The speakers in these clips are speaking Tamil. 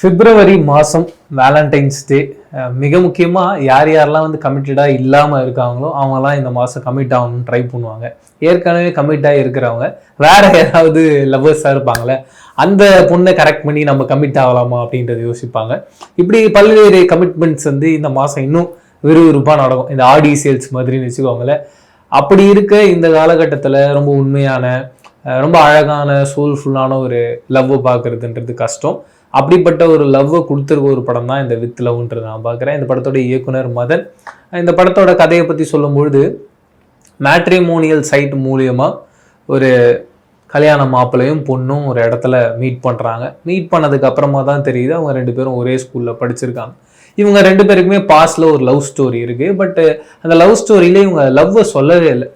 பிப்ரவரி மாதம் வேலண்டைன்ஸ் டே மிக முக்கியமாக யாரெல்லாம் வந்து கமிட்டடாக இல்லாமல் இருக்காங்களோ அவங்கெல்லாம் இந்த மாதம் கமிட் ஆகணும்னு ட்ரை பண்ணுவாங்க. ஏற்கனவே கமிட்டாக இருக்கிறவங்க வேற யாராவது லவ்வர்ஸாக இருப்பாங்களே, அந்த பொண்ணை கரெக்ட் பண்ணி நம்ம கமிட் ஆகலாமா அப்படின்றத யோசிப்பாங்க. இப்படி பல்வேறு கமிட்மெண்ட்ஸ் வந்து இந்த மாதம் இன்னும் விறுவிறுப்பாக நடக்கும். இந்த ஆடி சேல்ஸ் மாதிரின்னு வச்சுக்கோங்களேன். அப்படி இருக்க இந்த காலகட்டத்தில் ரொம்ப உண்மையான ரொம்ப அழகான சோல்ஃபுல்லான ஒரு லவ்வை பார்க்கறதுன்றது கஷ்டம். அப்படிப்பட்ட ஒரு லவ்வை கொடுத்துருக்க ஒரு படம் தான் இந்த வித் லவ்ன்றது நான் பார்க்குறேன். இந்த படத்தோட இயக்குனர் மதன். இந்த படத்தோட கதையை பற்றி சொல்லும்பொழுது, மேட்ரிமோனியல் சைட் மூலியமாக ஒரு கல்யாண மாப்பிள்ளையும் பொண்ணும் ஒரு இடத்துல மீட் பண்ணுறாங்க. மீட் பண்ணதுக்கு அப்புறமா தான் தெரியுது அவங்க ரெண்டு பேரும் ஒரே ஸ்கூலில் படிச்சிருக்காங்க. இவங்க ரெண்டு பேருக்குமே பாஸ்டில் ஒரு லவ் ஸ்டோரி இருக்குது. பட் அந்த லவ் ஸ்டோரியில இவங்க லவ்வை சொல்லவே இல்லை.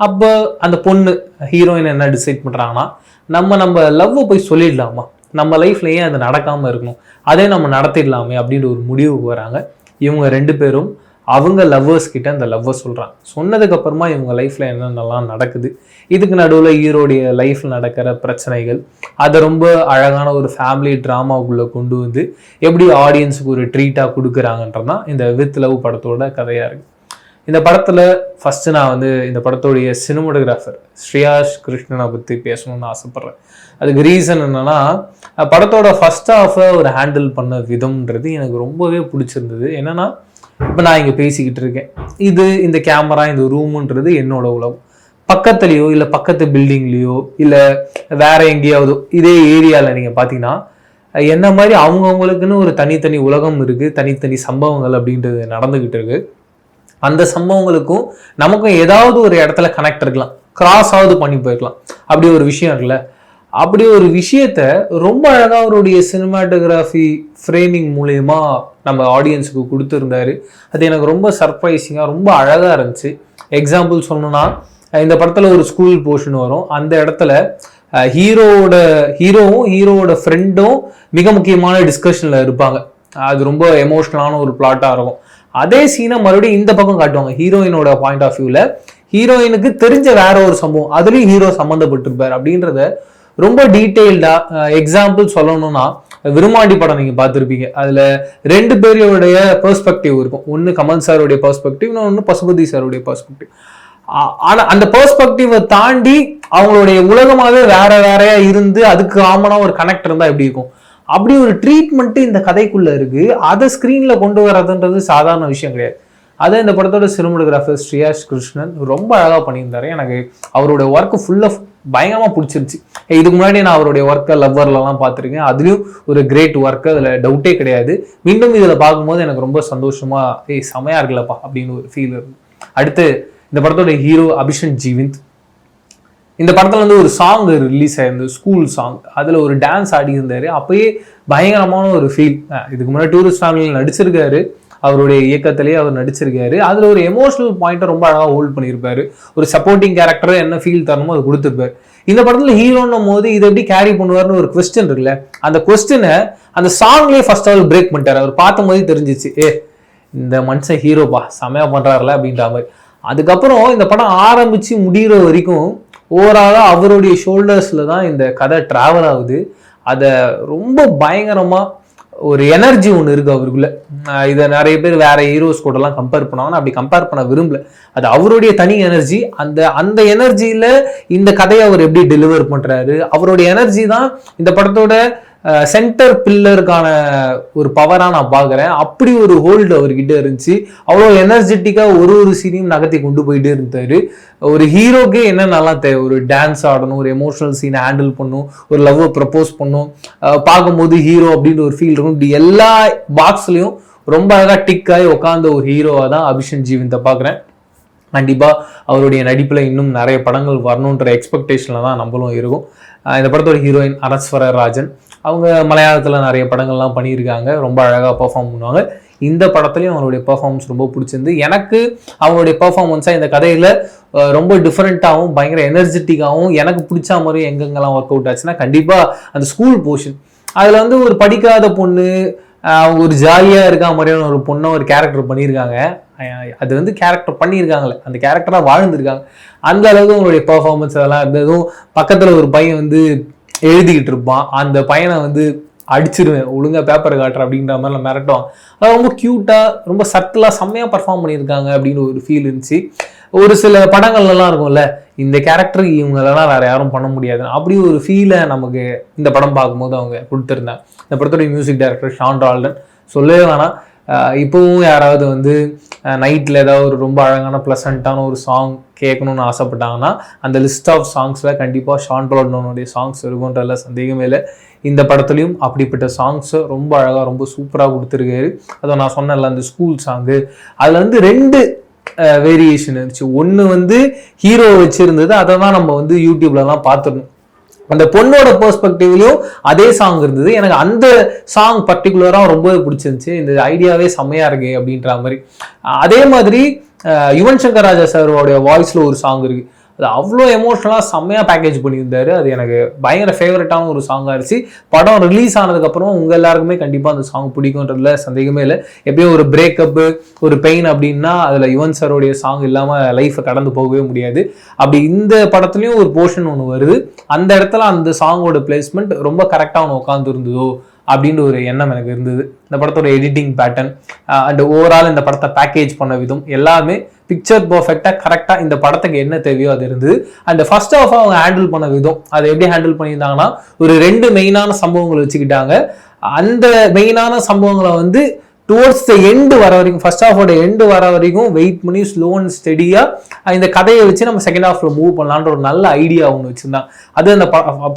அப்போ அந்த பொண்ணு ஹீரோயின் என்ன டிசைட் பண்ணுறாங்கன்னா, நம்ம லவ்வை போய் சொல்லிடலாமா, நம்ம லைஃப்ல ஏன் அது நடக்காமல் இருக்கணும், அதே நம்ம நடத்திடலாமே அப்படின்ற ஒரு முடிவுக்கு வராங்க. இவங்க ரெண்டு பேரும் அவங்க லவ்வர்ஸ் கிட்ட அந்த லவ்வை சொல்கிறாங்க. சொன்னதுக்கு அப்புறமா இவங்க லைஃப்ல என்னென்னலாம் நடக்குது, இதுக்கு நடுவில் ஹீரோடைய லைஃப்ல நடக்கிற பிரச்சனைகள், அதை ரொம்ப அழகான ஒரு ஃபேமிலி ட்ராமாவுக்குள்ளே கொண்டு வந்து எப்படி ஆடியன்ஸுக்கு ஒரு ட்ரீட்டாக கொடுக்குறாங்கன்றதான் இந்த வித் லவ் படத்தோட கதையாக இருக்குது. இந்த படத்தில் ஃபஸ்ட்டு நான் வந்து இந்த படத்தோடைய சினிமோட்டோகிராஃபர் ஸ்ரீயாஷ் கிருஷ்ணனை பற்றி பேசணும்னு ஆசைப்பட்றேன். அதுக்கு ரீசன் என்னன்னா, படத்தோட ஃபர்ஸ்ட் ஹாஃபை ஒரு ஹேண்டில் பண்ண விதம்ன்றது எனக்கு ரொம்பவே பிடிச்சிருந்தது. என்னன்னா, இப்போ நான் இங்கே பேசிக்கிட்டு இருக்கேன், இந்த கேமரா இந்த ரூமுன்றது என்னோட உலகம். பக்கத்துலேயோ இல்லை பக்கத்து பில்டிங்லேயோ இல்லை வேற எங்கேயாவதோ இதே ஏரியாவில் நீங்கள் பார்த்தீங்கன்னா என்ன மாதிரி அவங்கவுங்களுக்குன்னு ஒரு தனித்தனி உலகம் இருக்குது, தனித்தனி சம்பவங்கள் அப்படின்றது நடந்துக்கிட்டு இருக்கு. அந்த சம்பவங்களுக்கும் நமக்கும் ஏதாவது ஒரு இடத்துல கனெக்ட் இருக்கலாம், கிராஸ் ஆகுது பண்ணி போயிருக்கலாம். அப்படி ஒரு விஷயம் இருக்குல்ல, அப்படி ஒரு விஷயத்த ரொம்ப அழகாக அவருடைய சினிமாட்டோகிராஃபி ஃப்ரேமிங் மூலயமா நம்ம ஆடியன்ஸுக்கு கொடுத்துருந்தாரு. அது எனக்கு ரொம்ப சர்ப்ரைசிங்காக ரொம்ப அழகாக இருந்துச்சு. எக்ஸாம்பிள் சொல்லணும்னா, இந்த படத்தில் ஒரு ஸ்கூல் போர்ஷன் வரும். அந்த இடத்துல ஹீரோவோட ஃப்ரெண்டும் மிக முக்கியமான டிஸ்கஷனில் இருப்பாங்க. அது ரொம்ப எமோஷ்னலான ஒரு பிளாட்டாக இருக்கும். அதே சீனை மறுபடியும் இந்த பக்கம் காட்டுவாங்க. ஹீரோயினோட பாயிண்ட் ஆஃப் வியூவில் ஹீரோயினுக்கு தெரிஞ்ச வேற ஒரு சம்பவம், அதுலேயும் ஹீரோ சம்மந்தப்பட்டிருப்பார் அப்படின்றத ரொம்ப டீட்டெயில்டாக எக்ஸாம்பிள் சொல்லணும்னா, விருமாண்டி படம் நீங்கள் பார்த்துருப்பீங்க. அதில் ரெண்டு பேருடைய பெர்ஸ்பெக்டிவ் இருக்கும். ஒன்று கமல் சாருடைய பெர்ஸ்பெக்டிவ், இன்னொன்று பசுபதி சாருடைய பெர்ஸ்பெக்டிவ். ஆனால் அந்த பெர்ஸ்பெக்டிவை தாண்டி அவங்களுடைய உலகமாகவே வேறையா இருந்து அதுக்கு காமனாக ஒரு கனெக்ட் இருந்தால் எப்படி இருக்கும், அப்படி ஒரு ட்ரீட்மெண்ட் இந்த கதைக்குள்ள இருக்கு. அதை ஸ்கிரீன்ல கொண்டு வரதுன்றது சாதாரண விஷயம் கிடையாது. அதை இந்த படத்தோட சினிமோட்டோகிராஃபர் ஸ்ரீயாஷ் கிருஷ்ணன் ரொம்ப அழகாக பண்ணியிருந்தாரு. எனக்கு அவருடைய ஒர்க்கு ஃபுல்லாக பயங்கரமாக பிடிச்சிருச்சு. இதுக்கு முன்னாடி நான் அவருடைய ஒர்க்கை லவ்வர்லாம் பார்த்துருக்கேன். அதுலேயும் ஒரு கிரேட் ஒர்க்கு, அதில் டவுட்டே கிடையாது. மீண்டும் இதில் பார்க்கும்போது எனக்கு ரொம்ப சந்தோஷமா செமையா இருக்குல்லப்பா அப்படின்னு ஒரு ஃபீல் இருக்கு. அடுத்து இந்த படத்தோட ஹீரோ அபிஷன் ஜீவிந்த். இந்த படத்தில் வந்து ஒரு சாங் ரிலீஸ் ஆயிருந்தது, ஸ்கூல் சாங். அதில் ஒரு டான்ஸ் ஆடி இருந்தார். அப்பயே பயங்கரமான ஒரு ஃபீல். இதுக்கு முன்னாடி டூரிஸ்ட் ஃபேமிலியில் நடிச்சிருக்காரு, அவருடைய இயக்கத்திலேயே அவர் நடிச்சிருக்காரு. அதில் ஒரு எமோஷனல் பாயிண்ட்டை ரொம்ப அழகாக ஹோல்ட் பண்ணியிருப்பாரு. ஒரு சப்போர்ட்டிங் கேரக்டரை என்ன ஃபீல் தரணுமோ அதை கொடுத்துருப்பாரு. இந்த படத்தில் ஹீரோன்னும் போது இதை எப்படி கேரி பண்ணுவார்னு ஒரு கொஸ்டின் இருக்குல்ல, அந்த கொஸ்டினை அந்த சாங்லேயே ஃபர்ஸ்ட் அவர் பிரேக் பண்ணிட்டார். அவர் பார்த்த போதே தெரிஞ்சிச்சு, இந்த மனுஷன் ஹீரோப்பா செமையா பண்ணுறாருல அப்படின்ற மாதிரி. அதுக்கப்புறம் இந்த படம் ஆரம்பித்து முடிகிற வரைக்கும் ஓவராலாக அவருடைய ஷோல்டர்ஸில் தான் இந்த கதை ட்ராவல் ஆகுது. அதை ரொம்ப பயங்கரமாக ஒரு எனர்ஜி ஒன்று இருக்குது அவருக்குள்ள. இதை நிறைய பேர் வேற ஹீரோஸ் கூடலாம் கம்பேர் பண்ணுவாங்க. அப்படி கம்பேர் பண்ண விரும்பல. அது அவருடைய தனி எனர்ஜி. அந்த எனர்ஜியில் இந்த கதையை அவர் எப்படி டெலிவர் பண்ணுறாரு, அவருடைய எனர்ஜி தான் இந்த படத்தோட சென்டர் பில்லருக்கான ஒரு பவராக நான் பார்க்குறேன். அப்படி ஒரு ஹோல்டு அவர்கிட்ட இருந்துச்சு. அவ்வளோ எனர்ஜெட்டிக்காக ஒரு சீனையும் நகர்த்தி கொண்டு போயிட்டே இருந்தார். ஒரு ஹீரோக்கு என்ன நல்லா தேவை, ஒரு டான்ஸ் ஆடணும், ஒரு எமோஷனல் சீனை ஹேண்டில் பண்ணும், ஒரு லவ்வை ப்ரப்போஸ் பண்ணும், பார்க்கும்போது ஹீரோ அப்படின்ற ஒரு ஃபீல் இருக்கும். இப்படி எல்லா பாக்ஸ்லையும் ரொம்ப அழகாக டிக் ஆகி உட்காந்த ஒரு ஹீரோவாக தான் அபிஷன் ஜீவிந்தை பார்க்குறேன். கண்டிப்பாக அவருடைய நடிப்பில் இன்னும் நிறைய படங்கள் வரணுன்ற எக்ஸ்பெக்டேஷனில் தான் நம்மளும் இருக்கும். இந்த படத்தோட ஹீரோயின் அனஸ்வர ராஜன். அவங்க மலையாளத்தில் நிறைய படங்கள்லாம் பண்ணியிருக்காங்க, ரொம்ப அழகாக பெர்ஃபார்ம் பண்ணுவாங்க. இந்த படத்துலையும் அவங்களுடைய பெர்ஃபார்மன்ஸ் ரொம்ப பிடிச்சிருந்து. எனக்கு அவங்களுடைய பெர்ஃபார்மன்ஸாக இந்த கதையில் ரொம்ப டிஃப்ரெண்ட்டாகவும் பயங்கர எனர்ஜெட்டிக்காகவும் எனக்கு பிடிச்ச மாதிரி எங்கெங்கெல்லாம் ஒர்க் அவுட் ஆச்சுன்னா, கண்டிப்பாக அந்த ஸ்கூல் போர்ஷன். அதில் வந்து ஒரு படிக்காத பொண்ணு, அவங்க ஒரு ஜாலியாக இருக்கா மாதிரியான ஒரு பொண்ணை ஒரு கேரக்டர் பண்ணியிருக்காங்க. அது வந்து கேரக்டர் பண்ணியிருக்காங்களே, அந்த கேரக்டராக வாழ்ந்துருக்காங்க. அந்த அளவுக்கு அவங்களுடைய பெர்ஃபார்மன்ஸ் அதெல்லாம் இருந்ததும். பக்கத்தில் ஒரு பையன் வந்து எழுதிக்கிட்டு இருப்பான், அந்த பையனை வந்து அடிச்சிருவேன், ஒழுங்கா பேப்பரை காட்டுறேன் அப்படின்ற மாதிரிலாம் மிரட்டுவாங்க. அது ரொம்ப க்யூட்டாக ரொம்ப சட்டிலாக செம்மையாக பர்ஃபார்ம் பண்ணியிருக்காங்க அப்படின்னு ஒரு ஃபீல் இருந்துச்சு. ஒரு சில படங்கள்லாம் இருக்கும்ல, இந்த கேரக்டர் இவங்களெல்லாம் வேற யாரும் பண்ண முடியாது, அப்படி ஒரு ஃபீலை நமக்கு இந்த படம் பார்க்கும்போது அவங்க கொடுத்துருந்தாங்க. இந்த படத்தோடைய மியூசிக் டைரக்டர் ஷான் ரால்டன் சொல்லவே வேணாம். இப்போவும் யாராவது வந்து நைட்டில் ஏதாவது ஒரு ரொம்ப அழகான ப்ளசண்ட்டான ஒரு சாங் கேட்கணும்னு ஆசைப்பட்டாங்கன்னா அந்த லிஸ்ட் ஆஃப் சாங்ஸில் கண்டிப்பாக ஷான் ரால்டனுடைய சாங்ஸ் இருக்குன்றதுல சந்தேகமே இல்லை. இந்த படத்துலையும் அப்படிப்பட்ட சாங்ஸை ரொம்ப அழகாக ரொம்ப சூப்பராக கொடுத்துருக்காரு. அதை நான் சொன்னேன்ல, அந்த ஸ்கூல் சாங்கு அதில் வந்து 2 வேரியேஷன் இருந்துச்சு. ஒன்று வந்து ஹீரோ வச்சுருந்தது, அதை தான் நம்ம வந்து யூடியூப்லலாம் பார்த்துடணும். அந்த பொண்ணோட பெர்ஸ்பெக்டிவ்லயும் அதே சாங் இருந்தது. எனக்கு அந்த சாங் பர்டிகுலராக ரொம்பவே பிடிச்சிருந்துச்சு. இந்த ஐடியாவே செம்மையா இருக்கு அப்படின்ற மாதிரி. அதே மாதிரி யுவன் சங்கர் ராஜா சாரோடைய வாய்ஸ்ல ஒரு சாங் இருக்கு, அது அவ்வளோ எமோஷனலாக செம்மையாக பேக்கேஜ் பண்ணியிருந்தாரு. அது எனக்கு பயங்கர ஃபேவரட்டான ஒரு சாங்காக இருந்துச்சு. படம் ரிலீஸ் ஆனதுக்கப்புறம் உங்கள் எல்லாருக்குமே கண்டிப்பாக அந்த சாங் பிடிக்கும்ன்றதுல சந்தேகமே இல்லை. எப்படியும் ஒரு பிரேக்கப்பு, ஒரு பெயின் அப்படின்னா அதில் யுவன் சாரோடைய சாங் இல்லாமல் லைஃப்பை கடந்து போகவே முடியாது. அப்படி இந்த படத்துலையும் ஒரு போர்ஷன் ஒன்று வருது, அந்த இடத்துல அந்த சாங்கோட பிளேஸ்மெண்ட் ரொம்ப கரெக்டாக ஒன்று உட்காந்து இருந்ததோ அப்படின்ற ஒரு எண்ணம் எனக்கு இருந்தது. இந்த படத்தோட எடிட்டிங் பேட்டர்ன் அண்ட் ஓவரால் இந்த படத்தை பேக்கேஜ் பண்ண விதம் எல்லாமே பிக்சர் பர்ஃபெக்டாக கரெக்டாக இந்த படத்துக்கு என்ன தேவையோ அது இருந்தது. அண்ட் ஃபர்ஸ்ட் ஆஃப் அவங்க ஹேண்டில் பண்ண விதம், அதை எப்படி ஹேண்டில் பண்ணியிருந்தாங்கன்னா, ஒரு 2 மெயினான சம்பவங்களை வச்சுக்கிட்டாங்க. அந்த மெயினான சம்பவங்களை வந்து டுவர்ட்ஸ் த எண்டு வர வரைக்கும், ஃபர்ஸ்ட் ஹாஃபோட எண்டு வர வரைக்கும் வெயிட் பண்ணி ஸ்லோ அண்ட் ஸ்டெடியாக இந்த கதையை வச்சு நம்ம செகண்ட் ஹாஃப்ல மூவ் பண்ணலான்ற ஒரு நல்ல ஐடியா ஒன்று வச்சுருந்தாங்க. அது அந்த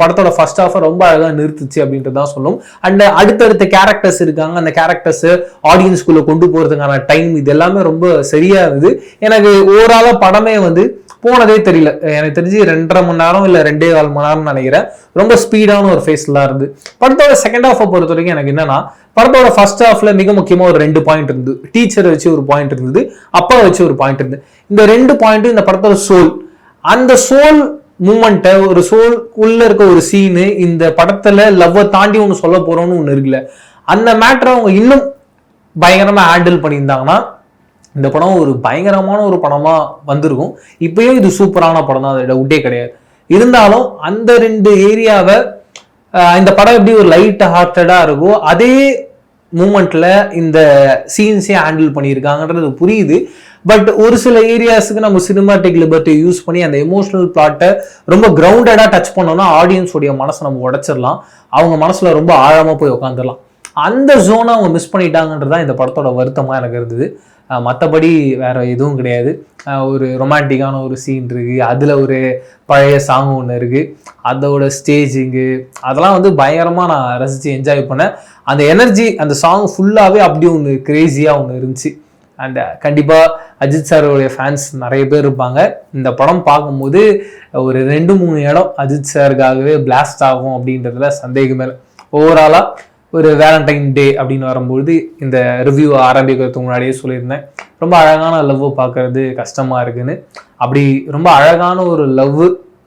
படத்தோட ஃபர்ஸ்ட் ஹாஃபை ரொம்ப அழகாக நிறுத்துச்சு அப்படின்ட்டு தான் சொல்லும். அண்ட் அடுத்தடுத்த கேரக்டர்ஸ் இருக்காங்க, அந்த கேரக்டர்ஸ் ஆடியன்ஸ்குள்ளே கொண்டு போகிறதுக்கான டைம் இது எல்லாமே ரொம்ப சரியா இருந்தது. எனக்கு ஓவராலாக படமே வந்து போனதே தெரியல. எனக்கு தெரிஞ்சு 2.5 மணி நேரம் இல்லை 2.25 மணி நேரம்னு நினைக்கிறேன். ரொம்ப ஸ்பீடான ஒரு ஃபேஸ்லாம் இருந்து. படத்தோட செகண்ட் ஹாஃபை பொறுத்த வரைக்கும் எனக்கு என்னன்னா, படத்தோட ஃபர்ஸ்ட் ஹாஃப்ல மிக முக்கியமாக ஒரு 2 பாயிண்ட் இருந்தது. டீச்சரை வச்சு ஒரு பாயிண்ட் இருந்தது, அப்பா வச்சு ஒரு பாயிண்ட் இருந்தது. இந்த 2 பாயிண்ட் இந்த படத்தோட சோல், அந்த சோல் மூமெண்ட்டை, ஒரு சோல் உள்ள இருக்க ஒரு சீனு, இந்த படத்துல லவ்வை தாண்டி ஒன்று சொல்ல போறோம்னு ஒன்று இருக்குல்ல, அந்த மேட்டரை அவங்க இன்னும் பயங்கரமா ஹேண்டில் பண்ணியிருந்தாங்கன்னா இந்த படம் ஒரு பயங்கரமான ஒரு படமா வந்திருக்கும். இப்பயும் இது சூப்பரான படம் தான், அதோட டவுட்டே கிடையாது. இருந்தாலும் அந்த 2 ஏரியாவை இந்த படம் எப்படி ஒரு லைட் ஹார்ட்டடா இருக்கோ அதே மூமெண்ட்ல இந்த சீன்ஸே ஹேண்டில் பண்ணியிருக்காங்கன்றது புரியுது. பட் ஒரு சில ஏரியாஸுக்கு நம்ம சினிமாட்டிக் லிபர்ட்டி யூஸ் பண்ணி அந்த எமோஷனல் பிளாட்டை ரொம்ப கிரவுண்டடா டச் பண்ணோம்னா ஆடியன்ஸோடைய மனசை நம்ம உடைச்சிடலாம், அவங்க மனசுல ரொம்ப ஆழமா போய் உட்காந்துடலாம். அந்த ஜோனை அவங்க மிஸ் பண்ணிட்டாங்கன்றதான் இந்த படத்தோட வருத்தமா எனக்கு இருந்தது. மற்றபடி வேற எதுவும் கிடையாது. ஒரு ரொமான்டிக்கான ஒரு சீன் இருக்கு, அதில் ஒரு பழைய சாங் ஒன்று இருக்கு, அதோட ஸ்டேஜிங்கு அதெல்லாம் வந்து பயங்கரமாக நான் ரசித்து என்ஜாய் பண்ணேன். அந்த எனர்ஜி அந்த சாங் ஃபுல்லாகவே அப்படியே ஒன்று கிரேஸியாக ஒன்று இருந்துச்சு. அண்ட் கண்டிப்பாக அஜித் சாரோடைய ஃபேன்ஸ் நிறைய பேர் இருப்பாங்க. இந்த படம் பார்க்கும்போது ஒரு 2-3 இடம் அஜித் சாருக்காகவே பிளாஸ்ட் ஆகும் அப்படின்றதுல சந்தேகமே இல்லை. ஓவராலாக ஒரு வேலண்டைன் டே அப்படின்னு வரும்பொழுது இந்த ரிவ்யூ ஆரம்பிக்கிறதுக்கு முன்னாடியே சொல்லியிருந்தேன், ரொம்ப அழகான லவ்வை பார்க்கறது கஷ்டமாக இருக்குன்னு. அப்படி ரொம்ப அழகான ஒரு லவ்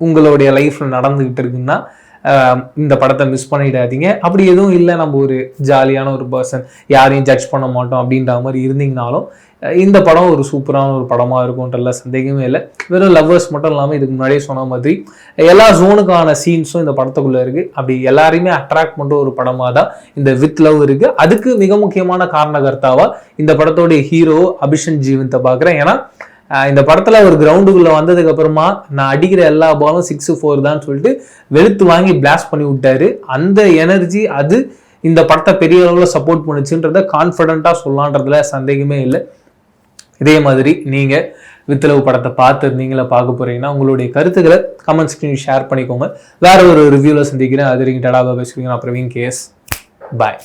உங்களுடைய லைஃப்பில் நடந்துக்கிட்டு இருக்குன்னா இந்த படத்தை மிஸ் பண்ணிடாதீங்க. அப்படி எதுவும் இல்லை, நம்ம ஒரு ஜாலியான ஒரு பர்சன், யாரையும் ஜட்ஜ் பண்ண மாட்டோம் அப்படின்ற மாதிரி இருந்தீங்கனாலும் இந்த படம் ஒரு சூப்பரான ஒரு படமாக இருக்கும்ன்றதுல சந்தேகமே இல்லை. வெறும் லவ்வர்ஸ் மட்டும் இல்லாமல் இதுக்கு முன்னாடியே சொன்ன மாதிரி எல்லா ஜோனுக்கான சீன்ஸும் இந்த படத்துக்குள்ளே இருக்குது. அப்படி எல்லாரையுமே அட்ராக்ட் பண்ணுற ஒரு படமாக தான் இந்த வித் லவ் இருக்குது. அதுக்கு மிக முக்கியமான காரணகர்த்தாவாக இந்த படத்தோடைய ஹீரோ அபிஷன் ஜீவந்தை பார்க்குறேன். ஏன்னா இந்த படத்தில் ஒரு கிரவுண்டுக்குள்ளே வந்ததுக்கு அப்புறமா நான் அடிக்கிற எல்லா பாலும் 6-4 தான் சொல்லிட்டு வெளுத்து வாங்கி பிளாஸ்ட் பண்ணி விட்டாரு. அந்த எனர்ஜி அது இந்த படத்தை பெரிய அளவில் சப்போர்ட் பண்ணுச்சுன்றத கான்ஃபிடென்ட்டாக சொல்லலான்றதுல சந்தேகமே இல்லை. இதே மாதிரி நீங்கள் வித் லவ் படத்தை பார்த்துருந்தீங்களா, பார்க்க போகிறீங்கன்னா உங்களுடைய கருத்துக்களை கமெண்ட் செக்ஷனில் ஷேர் பண்ணிக்கோங்க. வேற ஒரு ரிவ்யூவில் சந்திக்கிறேன். அது வரைக்கும் டடா பாய், நான் பிரவீன் கேஎஸ். பாய்.